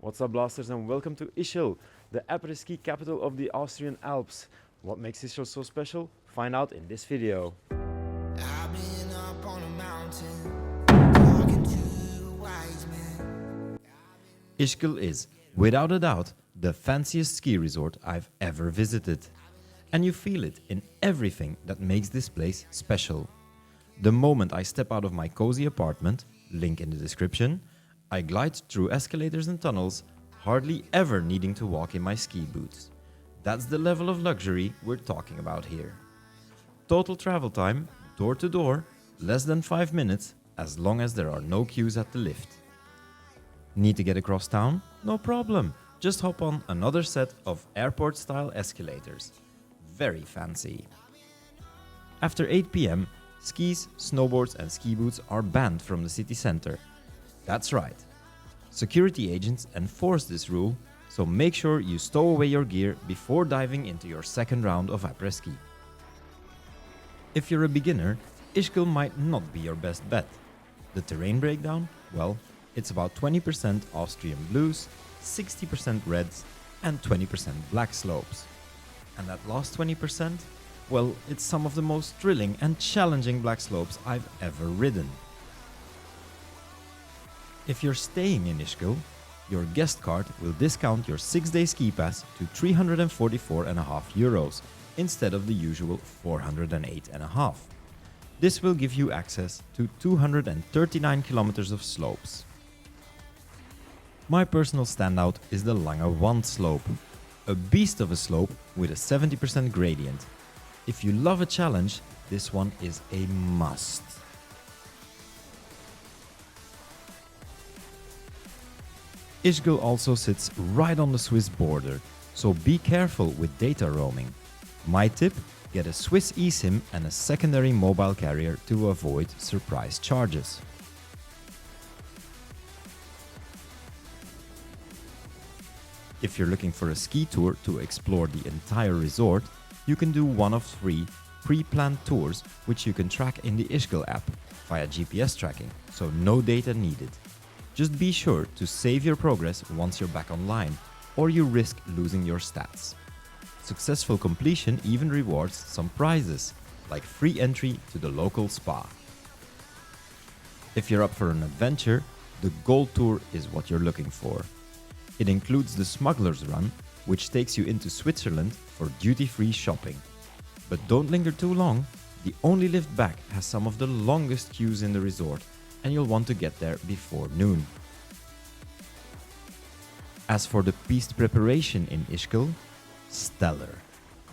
What's up, blasters, and welcome to Ischgl, the Apres Ski Capital of the Austrian Alps. What makes Ischgl so special? Find out in this video. I've been up on a mountain, talking to a wise man. Ischgl is, without a doubt, the fanciest ski resort I've ever visited. And you feel it in everything that makes this place special. The moment I step out of my cozy apartment, link in the description, I glide through escalators and tunnels, hardly ever needing to walk in my ski boots. That's the level of luxury we're talking about here. Total travel time, door to door, less than 5 minutes, as long as there are no queues at the lift. Need to get across town? No problem. Just hop on another set of airport-style escalators. Very fancy. After 8 p.m, skis, snowboards and ski boots are banned from the city center. That's right. Security agents enforce this rule, so make sure you stow away your gear before diving into your second round of après ski. If you're a beginner, Ischgl might not be your best bet. The terrain breakdown? Well, it's about 20% Austrian blues, 60% reds and 20% black slopes. And that last 20%? Well, it's some of the most thrilling and challenging black slopes I've ever ridden. If you're staying in Ischgl, your guest card will discount your 6-day ski pass to 344.5 euros instead of the usual 408.5. This will give you access to 239 kilometers of slopes. My personal standout is the Lange Wand slope, a beast of a slope with a 70% gradient. If you love a challenge, this one is a must. Ischgl also sits right on the Swiss border, so be careful with data roaming. My tip: get a Swiss eSIM and a secondary mobile carrier to avoid surprise charges. If you're looking for a ski tour to explore the entire resort, you can do one of 3 pre-planned tours which you can track in the Ischgl app via GPS tracking, so no data needed. Just be sure to save your progress once you're back online, or you risk losing your stats. Successful completion even rewards some prizes, like free entry to the local spa. If you're up for an adventure, the Gold Tour is what you're looking for. It includes the Smuggler's Run, which takes you into Switzerland for duty-free shopping. But don't linger too long, the only lift back has some of the longest queues in the resort, and you'll want to get there before noon. As for the piste preparation in Ischgl, stellar.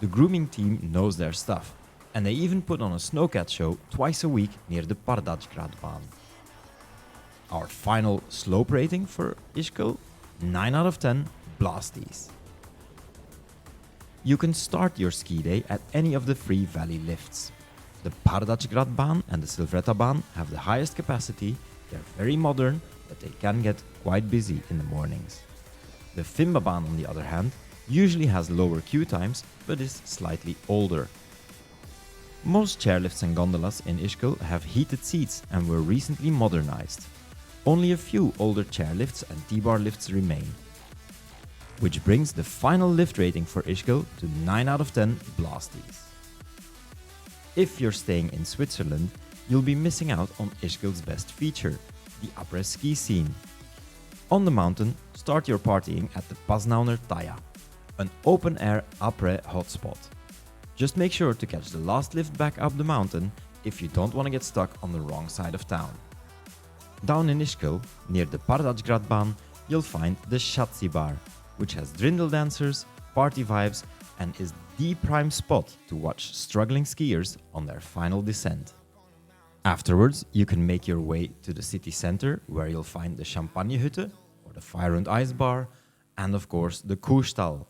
The grooming team knows their stuff, and they even put on a snowcat show twice a week near the Pardajgradbaan. Our final slope rating for Ischgl? 9 out of 10 blasties. You can start your ski day at any of the 3 valley lifts. The Pardajgradbaan and the Silvrettabaan have the highest capacity, they're very modern, but they can get quite busy in the mornings. The Fimbabaan, on the other hand, usually has lower queue times, but is slightly older. Most chairlifts and gondolas in Ischgl have heated seats and were recently modernized. Only a few older chairlifts and T-bar lifts remain. Which brings the final lift rating for Ischgl to 9 out of 10 blasties. If you're staying in Switzerland, you'll be missing out on Ischgl's best feature, the après ski scene. On the mountain, start your partying at the Pasnauer Taya, an open-air après hotspot. Just make sure to catch the last lift back up the mountain if you don't want to get stuck on the wrong side of town. Down in Ischgl, near the Pardajgradbaan, you'll find the Schatzi Bar, which has drindle dancers, party vibes, and is the prime spot to watch struggling skiers on their final descent. Afterwards, you can make your way to the city center, where you'll find the Champagnehütte, or the Fire and Ice bar, and of course the Kuhstall,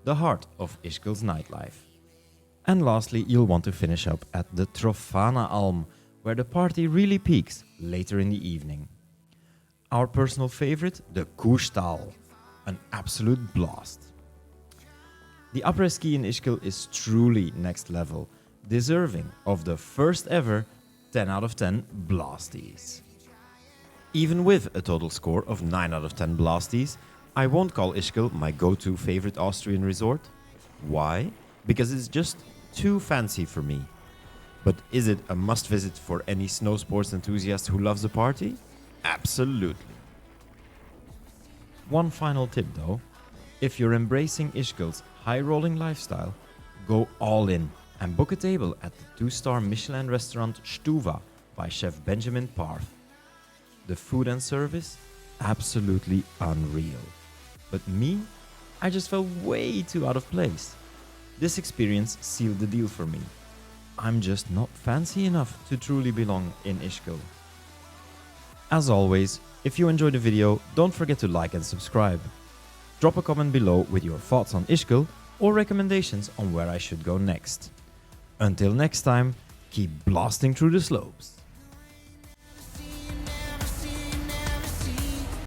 the heart of Ischgl's nightlife. And lastly, you'll want to finish up at the Trofana Alm, where the party really peaks later in the evening. Our personal favorite, the Kuhstall, an absolute blast. The après ski in Ischgl is truly next level, deserving of the first ever 10 out of 10 blasties. Even with a total score of 9 out of 10 blasties, I won't call Ischgl my go-to favorite Austrian resort. Why? Because it's just too fancy for me. But is it a must-visit for any snow sports enthusiast who loves a party? Absolutely. One final tip though. If you're embracing Ischgl's high-rolling lifestyle, go all in and book a table at the 2-star Michelin restaurant Stuva by chef Benjamin Parth. The food and service? Absolutely unreal. But me? I just felt way too out of place. This experience sealed the deal for me. I'm just not fancy enough to truly belong in Ischgl. As always, if you enjoyed the video, don't forget to like and subscribe. Drop a comment below with your thoughts on Ischgl or recommendations on where I should go next. Until next time, keep blasting through the slopes.